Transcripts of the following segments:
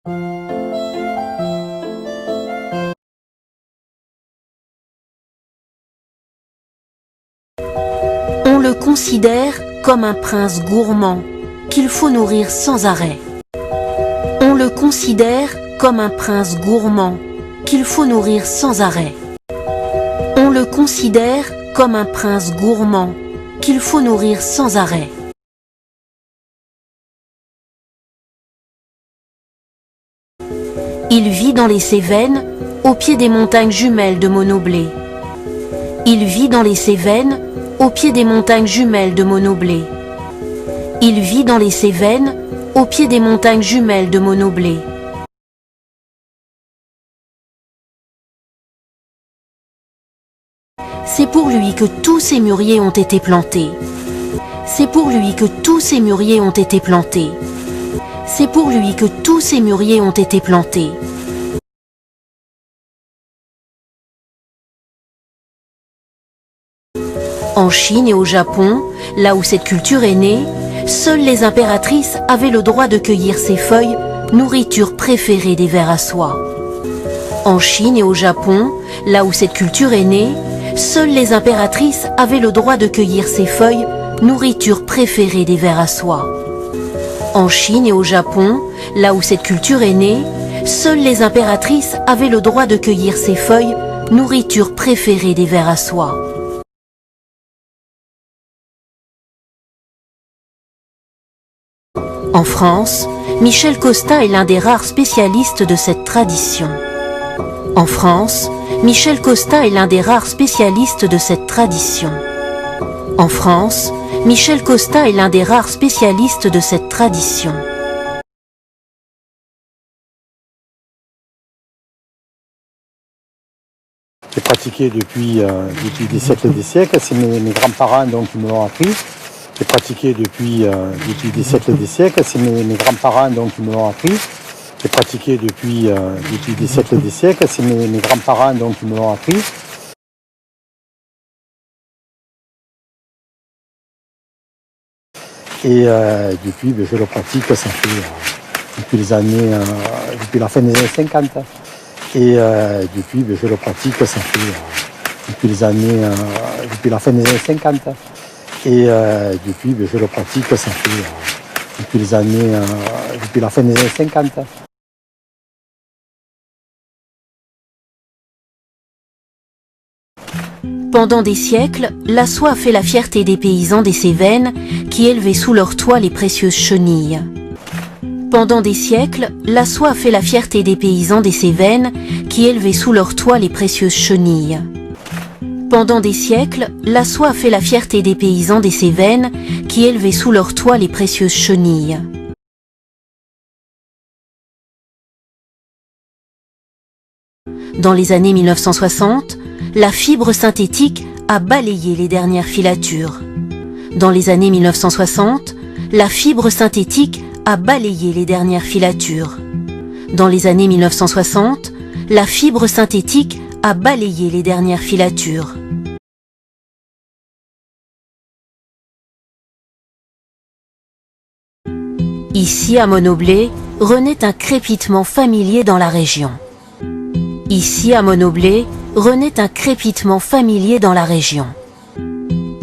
On le considère comme un prince gourmand qu'il faut nourrir sans arrêt. On le considère comme un prince gourmand qu'il faut nourrir sans arrêt. On le considère comme un prince gourmand qu'il faut nourrir sans arrêt. Il vit dans les Cévennes, au pied des montagnes jumelles de Monoblé. Il vit dans les Cévennes, au pied des montagnes jumelles de Monoblé. Il vit dans les Cévennes, au pied des montagnes jumelles de Monoblé. C'est pour lui que tous ces mûriers ont été plantés. C'est pour lui que tous ces mûriers ont été plantés. C'est pour lui que tous ces mûriers ont été plantés. En Chine et au Japon, là où cette culture est née, seules les impératrices avaient le droit de cueillir ces feuilles, nourriture préférée des vers à soie. En Chine et au Japon, là où cette culture est née, seules les impératrices avaient le droit de cueillir ces feuilles, nourriture préférée des vers à soie. En Chine et au Japon, là où cette culture est née, seules les impératrices avaient le droit de cueillir ces feuilles, nourriture préférée des vers à soie. En France, Michel Costa est l'un des rares spécialistes de cette tradition. En France, Michel Costa est l'un des rares spécialistes de cette tradition. En France, Michel Costa est l'un des rares spécialistes de cette tradition. J'ai pratiqué depuis des siècles et des siècles, c'est mes grands-parents donc, qui me l'ont appris. J'ai pratiqué depuis des siècles et des siècles, c'est mes grands-parents donc, qui me l'ont appris. J'ai pratiqué depuis des siècles et des siècles, c'est mes grands-parents donc, qui me l'ont appris. Et depuis, je le pratique, ça fait depuis les années, depuis la fin des années 50. Et depuis, je le pratique, ça fait depuis les années, depuis la fin des années 50. Et depuis, je le pratique, ça fait depuis les années, depuis la fin des années 50. Pendant des siècles, la soie a fait la fierté des paysans des Cévennes qui élevaient sous leur toit les précieuses chenilles. Pendant des siècles, la soie a fait la fierté des paysans des Cévennes qui élevaient sous leur toit les précieuses chenilles. Pendant des siècles, la soie a fait la fierté des paysans des Cévennes qui élevaient sous leur toit les précieuses chenilles. Dans les années 1960, la fibre synthétique a balayé les dernières filatures. Dans les années 1960, la fibre synthétique a balayé les dernières filatures. Dans les années 1960, la fibre synthétique a balayé les dernières filatures. Ici, à Monoblé, renaît un crépitement familier dans la région. Ici, à Monoblé, renaît un crépitement familier dans la région.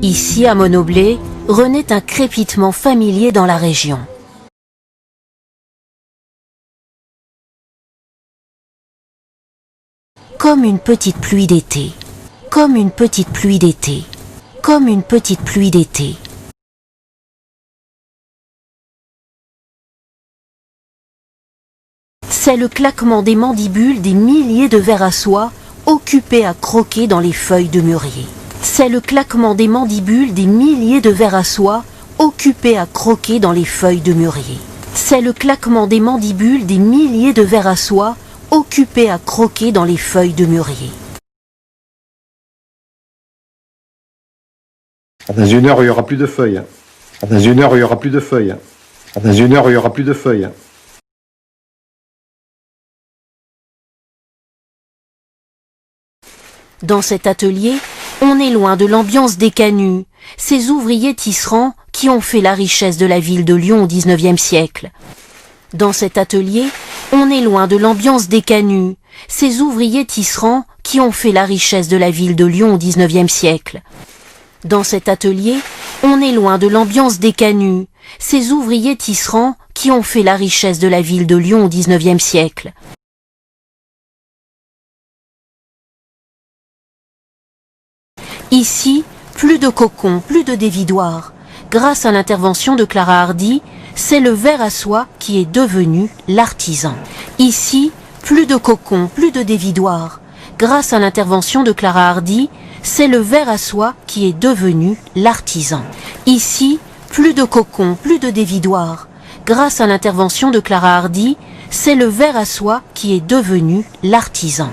Ici, à Monoblé, renaît un crépitement familier dans la région. Comme une petite pluie d'été, comme une petite pluie d'été, comme une petite pluie d'été. C'est le claquement des mandibules des milliers de vers à soie occupés à croquer dans les feuilles de mûrier. C'est le claquement des mandibules des milliers de vers à soie occupés à croquer dans les feuilles de mûrier. C'est le claquement des mandibules des milliers de vers à soie occupés à croquer dans les feuilles de mûrier. Dans une heure, il n'y aura plus de feuilles. Dans une heure, il n'y aura plus de feuilles. Dans une heure, il n'y aura plus de feuilles. Dans cet atelier, on est loin de l'ambiance des canuts, ces ouvriers tisserands qui ont fait la richesse de la ville de Lyon au XIXe siècle. Dans cet atelier, On est loin de l'ambiance des canuts, ces ouvriers tisserands qui ont fait la richesse de la ville de Lyon au XIXe siècle. Dans cet atelier, on est loin de l'ambiance des canuts, ces ouvriers tisserands qui ont fait la richesse de la ville de Lyon au XIXe siècle. Ici, plus de cocons, plus de dévidoirs. Grâce à l'intervention de Clara Hardy, c'est le ver à soie qui est devenu l'artisan. Ici, plus de cocons, plus de dévidoirs. Grâce à l'intervention de Clara Hardy, c'est le ver à soie qui est devenu l'artisan. Ici, plus de cocons, plus de dévidoirs. Grâce à l'intervention de Clara Hardy, c'est le ver à soie qui est devenu l'artisan.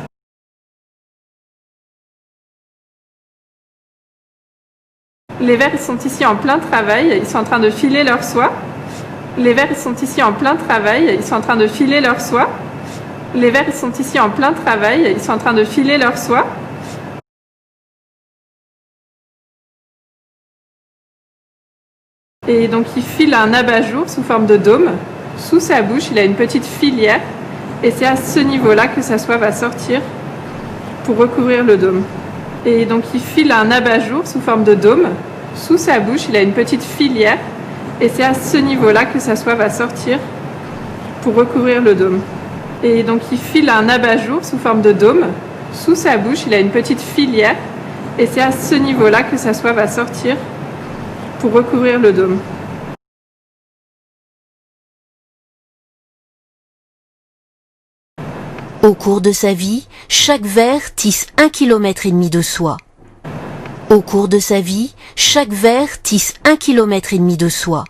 Les vers ils sont ici en plein travail, ils sont en train de filer leur soie. Les vers ils sont ici en plein travail, ils sont en train de filer leur soie. Les vers ils sont ici en plein travail, ils sont en train de filer leur soie. Et donc il file un abat-jour sous forme de dôme. Sous sa bouche, il a une petite filière et c'est à ce niveau-là que sa soie va sortir pour recouvrir le dôme. Et donc il file un abat-jour sous forme de dôme. Sous sa bouche, il a une petite filière et c'est à ce niveau-là que sa soie va sortir pour recouvrir le dôme. Et donc il file un abat-jour sous forme de dôme. Sous sa bouche, il a une petite filière et c'est à ce niveau-là que sa soie va sortir pour recouvrir le dôme. Au cours de sa vie, chaque ver tisse 1,5 km de soie. Au cours de sa vie, chaque ver tisse 1,5 km de soie.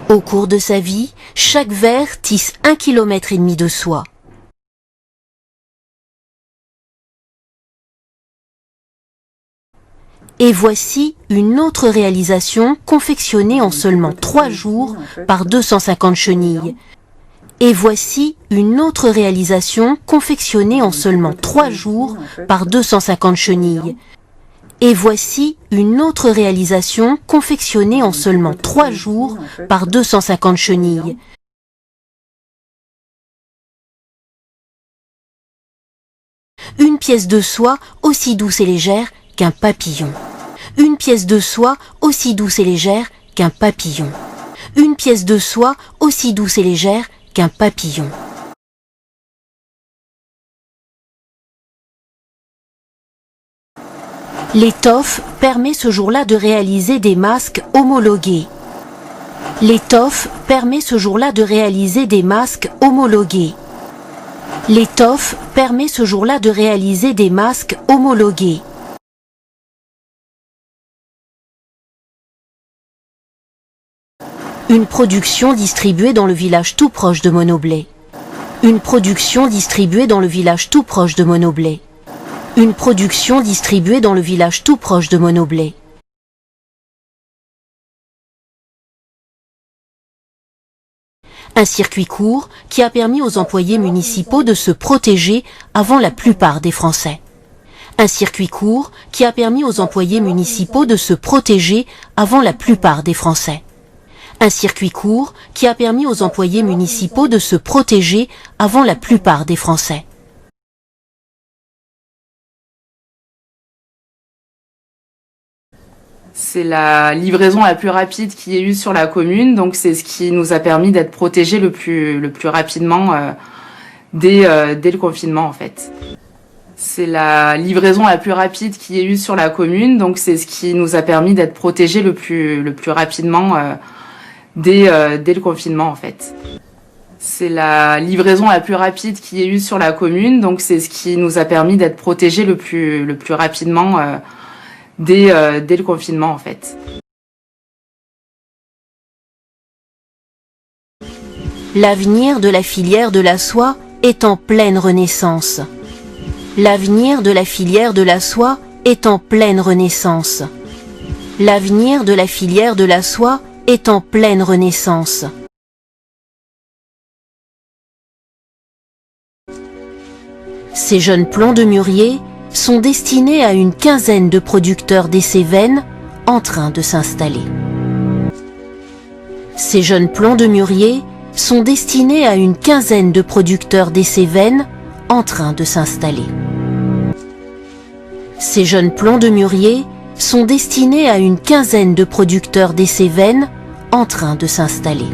Au cours de sa vie, chaque ver tisse 1,5 km de soie. Et voici une autre réalisation confectionnée en seulement 3 jours par 250 chenilles. Et voici une autre réalisation confectionnée en seulement 3 jours par 250 chenilles. Et voici une autre réalisation confectionnée en seulement 3 jours par 250 chenilles. Une pièce de soie aussi douce et légère qu'un papillon. Une pièce de soie aussi douce et légère qu'un papillon. Une pièce de soie aussi douce et légère qu'un papillon. L'étoffe permet ce jour-là de réaliser des masques homologués. L'étoffe permet ce jour-là de réaliser des masques homologués. L'étoffe permet ce jour-là de réaliser des masques homologués. Une production distribuée dans le village tout proche de Monoblet. Une production distribuée dans le village tout proche de Monoblet. Une production distribuée dans le village tout proche de Monoblet. Un circuit court qui a permis aux employés municipaux de se protéger avant la plupart des Français. Un circuit court qui a permis aux employés municipaux de se protéger avant la plupart des Français. Un circuit court qui a permis aux employés municipaux de se protéger avant la plupart des Français. C'est la livraison la plus rapide qu'il y ait eu sur la commune, donc c'est ce qui nous a permis d'être protégés le plus rapidement dès le confinement en fait. C'est la livraison la plus rapide qu'il y ait eu sur la commune, donc c'est ce qui nous a permis d'être protégés le plus rapidement dès le confinement en fait. C'est la livraison la plus rapide qu'il y ait eu sur la commune, donc c'est ce qui nous a permis d'être protégés le plus rapidement dès le confinement en fait. L'avenir de la filière de la soie est en pleine renaissance. L'avenir de la filière de la soie est en pleine renaissance. L'avenir de la filière de la soie est en pleine renaissance. Ces jeunes plants de mûrier sont destinés à une quinzaine de producteurs des Cévennes en train de s'installer. Ces jeunes plants de mûrier sont destinés à une quinzaine de producteurs des Cévennes en train de s'installer. Ces jeunes plants de mûrier sont destinés à une quinzaine de producteurs des Cévennes en train de s'installer.